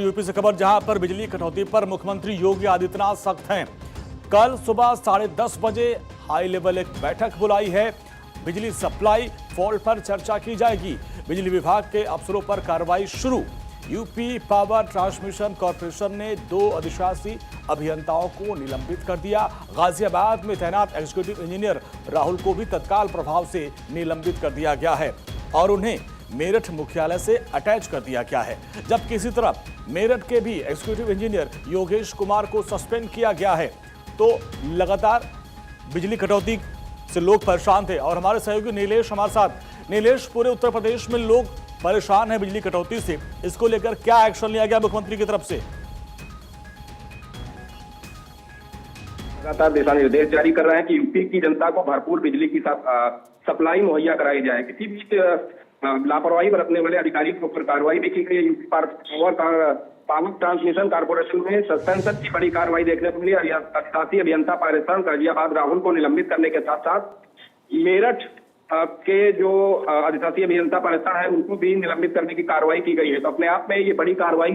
UP से खबर, जहां पर बिजली कटौती पर मुख्यमंत्री योगी आदित्यनाथ सख्त हैं। कल सुबह 10:30 बजे हाई लेवल एक बैठक बुलाई है। बिजली सप्लाई फॉल्ट पर चर्चा की जाएगी। बिजली विभाग के अफसरों पर कार्रवाई शुरू। यूपी पावर ट्रांसमिशन कॉर्पोरेशन ने 2 अधिशासी अभियंताओं को निलंबित कर दिया। गाजियाबाद में तैनात एग्जीक्यूटिव इंजीनियर राहुल को भी तत्काल प्रभाव से निलंबित कर दिया गया है और उन्हें मेरठ मुख्यालय से अटैच कर दिया गया है। जबकि इसी तरह मेरठ के भी एग्जीक्यूटिव इंजीनियर योगेश कुमार को सस्पेंड किया गया है। तो लगातार बिजली कटौती से लोग परेशान थे और हमारे सहयोगी नीलेश हमारे साथ। नीलेश, पूरे उत्तर प्रदेश में लोग परेशान हैं बिजली कटौती से, इसको लेकर क्या एक्शन लिया गया मुख्यमंत्री की तरफ से? लगातार दिशा निर्देश जारी कर रहे हैं कि यूपी की जनता को भरपूर बिजली की सप्लाई मुहैया कराई जाए। किसी भी लापरवाही बरतने वाले अधिकारी के ऊपर कार्रवाई भी की गई। यूपी पावर ट्रांसमिशन कॉर्पोरेशन में सस्पेंशन की बड़ी कार्रवाई देखने को मिली। अधिशासी अभियंता पारेषण गाजियाबाद राहुल को निलंबित करने के साथ साथ मेरठ के जो अधिशासी अभियंता पारेषण है उनको भी निलंबित करने की कार्रवाई की गई है। तो अपने आप में ये बड़ी कार्रवाई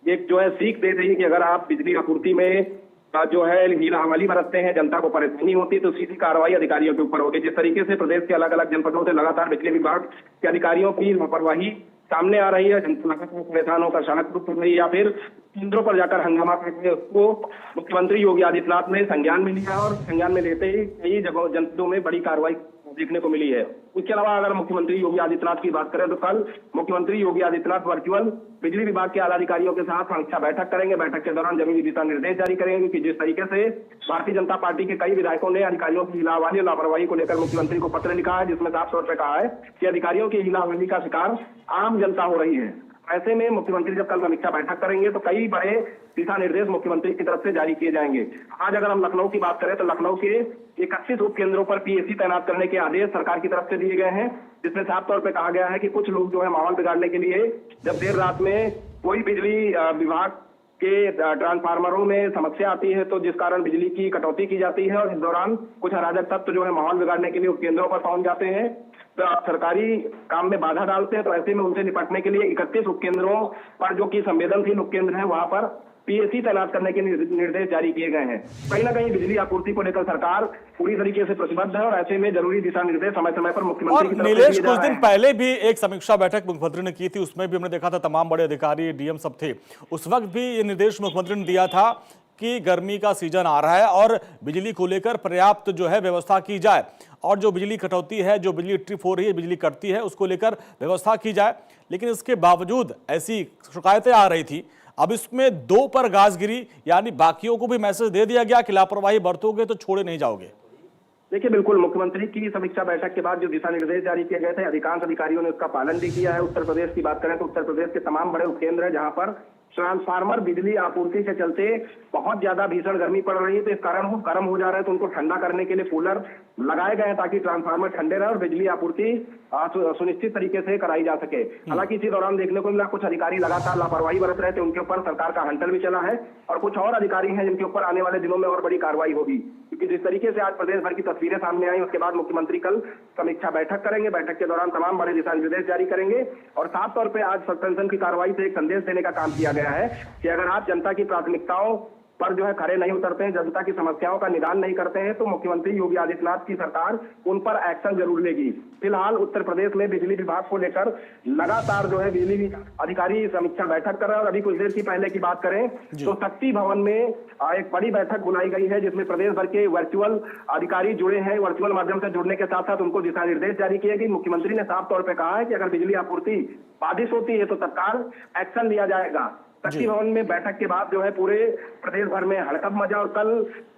एक जो है सीख दे रही है कि अगर आप बिजली आपूर्ति में जो है हीला हवाली बरतते हैं, जनता को परेशानी होती है, तो सीधी कार्रवाई अधिकारियों के ऊपर होगी। जिस तरीके से प्रदेश के अलग अलग जनपदों से लगातार बिजली विभाग के अधिकारियों की लापरवाही सामने आ रही है, जनता परेशान होकर सड़क रुक कर रही है या फिर केंद्रों पर जाकर हंगामा करते हैं, उसको मुख्यमंत्री योगी आदित्यनाथ ने संज्ञान में लिया और संज्ञान में लेते ही कई जगहों जनपदों में बड़ी कार्रवाई देखने को मिली है। उसके अलावा अगर मुख्यमंत्री योगी आदित्यनाथ की बात करें तो कल मुख्यमंत्री योगी आदित्यनाथ वर्चुअल बिजली विभाग के आला अधिकारियों के साथ समीक्षा बैठक करेंगे। बैठक के दौरान जमीनी दिशा निर्देश जारी करेंगे कि जिस तरीके से भारतीय जनता पार्टी के कई विधायकों ने अधिकारियों की हिलावाली और लापरवाही को लेकर मुख्यमंत्री को पत्र लिखा है, जिसमें साफ तौर पर कहा है कि अधिकारियों की हिलावाली का शिकार आम जनता हो रही है। ऐसे में मुख्यमंत्री जब कल समीक्षा बैठक करेंगे तो कई बड़े दिशा निर्देश मुख्यमंत्री की तरफ से जारी किए जाएंगे। आज अगर हम लखनऊ की बात करें तो लखनऊ के 31 उप केंद्रों पर पीएसी तैनात करने के आदेश सरकार की तरफ से दिए गए हैं, जिसमें साफ तौर पर कहा गया है कि कुछ लोग जो है माहौल बिगाड़ने के लिए जब देर रात में कोई बिजली विभाग के ट्रांसफार्मरों में समस्या आती है तो जिस कारण बिजली की कटौती की जाती है और इस दौरान कुछ अराजक तत्व जो है माहौल बिगाड़ने के लिए उपकेंद्रों पर पहुंच जाते हैं, तो सरकारी काम में बाधा डालते हैं। तो ऐसे में उनसे निपटने के लिए 31 उपकेंद्रों पर जो कि संवेदनशील उपकेंद्र है वहां पर पीएसी तैनात करने के निर्देश जारी किए गए हैं। कहीं ना कहीं बिजली आपूर्ति को लेकर सरकार पूरी तरीके से प्रतिबद्ध है और ऐसे में जरूरी दिशा निर्देश समय समय पर मुख्यमंत्री की तरफ से नीलेश, कुछ दिन पहले भी एक समीक्षा बैठक मुख्यमंत्री ने की थी, उसमें भी हमने देखा था तमाम बड़े अधिकारी डीएम सब थे। उस वक्त भी ये निर्देश मुख्यमंत्री ने दिया था कि गर्मी का सीजन आ रहा है और बिजली को लेकर पर्याप्त जो है व्यवस्था की जाए और जो बिजली कटौती है, जो बिजली ट्रिप हो रही है, बिजली कटती है, उसको लेकर व्यवस्था की जाए। लेकिन इसके बावजूद ऐसी शिकायतें आ रही थी। अब इसमें 2 पर गाज गिरी, यानी बाकियों को भी मैसेज दे दिया गया कि लापरवाही बरतोगे तो छोड़े नहीं जाओगे। देखिए, बिल्कुल मुख्यमंत्री की समीक्षा बैठक के बाद जो दिशा निर्देश जारी किए गए थे, अधिकांश अधिकारियों ने उसका पालन भी किया है। उत्तर प्रदेश की बात करें तो उत्तर प्रदेश के तमाम बड़े उपकेंद्र हैं जहां पर ट्रांसफार्मर बिजली आपूर्ति के चलते बहुत ज्यादा भीषण गर्मी पड़ रही है, तो इस कारण वो गर्म हो जा रहा है, तो उनको ठंडा करने के लिए कूलर लगाए गए हैं ताकि ट्रांसफार्मर ठंडे रहे और बिजली आपूर्ति सुनिश्चित तरीके से कराई जा सके। हालांकि इसी दौरान देखने को मिला कुछ अधिकारी लगातार लापरवाही बरत रहे थे, उनके ऊपर सरकार का हंटर भी चला है और कुछ और अधिकारी हैं जिनके ऊपर आने वाले दिनों में और बड़ी कार्रवाई होगी। क्योंकि जिस तरीके से आज प्रदेश भर की तस्वीरें सामने आई, उसके बाद मुख्यमंत्री कल समीक्षा बैठक करेंगे। बैठक के दौरान तमाम बड़े दिशा निर्देश जारी करेंगे और साफ तौर पर आज सस्पेंशन की कार्रवाई से एक संदेश देने का काम किया गया है कि अगर आप जनता की प्राथमिकताओं पर जो है खड़े नहीं उतरते हैं, जनता की समस्याओं का निदान नहीं करते हैं, तो मुख्यमंत्री योगी आदित्यनाथ की सरकार उन पर एक्शन जरूर लेगी। फिलहाल उत्तर प्रदेश में बिजली विभाग को लेकर लगातार जो है बिजली अधिकारी समीक्षा बैठक कर रहे हैं और अभी कुछ देर की पहले की बात करें तो शक्ति भवन में एक बड़ी बैठक बुलाई गई है, जिसमें प्रदेश भर के वर्चुअल अधिकारी जुड़े हैं। वर्चुअल माध्यम से जुड़ने के साथ साथ उनको दिशा निर्देश जारी किए गए। मुख्यमंत्री ने साफ तौर पर कहा है कि अगर बिजली आपूर्ति बाधित होती है तो तत्काल एक्शन लिया जाएगा। शक्ति भवन में बैठक के बाद जो है पूरे प्रदेश भर में हड़कंप मचा और कल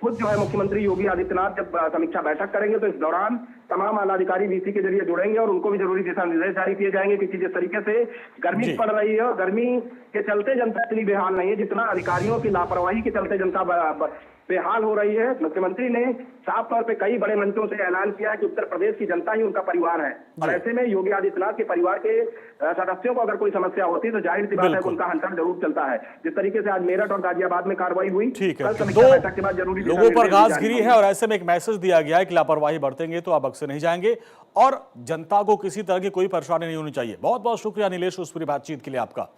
खुद जो है मुख्यमंत्री योगी आदित्यनाथ जब समीक्षा बैठक करेंगे तो इस दौरान तमाम आला अधिकारी वीसी के जरिए जुड़ेंगे और उनको भी जरूरी दिशा निर्देश जारी किए जाएंगे। क्योंकि जिस तरीके से गर्मी पड़ रही है और गर्मी के चलते जनता इतनी बेहाल नहीं है जितना अधिकारियों की लापरवाही के चलते जनता बेहाल हो रही है। मुख्यमंत्री ने साफ तौर पे कई बड़े मंचों से ऐलान किया है कि उत्तर प्रदेश की जनता ही उनका परिवार है और ऐसे में योगी आदित्यनाथ के परिवार के सदस्यों को अगर कोई समस्या होती है तो जाहिर सी बात है उनका हंटर जरूर चलता है। जिस तरीके से आज मेरठ और गाजियाबाद में कार्रवाई हुई, कल समीक्षा बैठक के बाद जरूरी लोगों पर गाज गिरी है और ऐसे में एक मैसेज दिया गया है कि लापरवाही बरतेंगे तो आप बख्शे नहीं जाएंगे और जनता को किसी तरह की कोई परेशानी नहीं होनी चाहिए। बहुत बहुत शुक्रिया नीलेश उस पूरी बातचीत के लिए आपका।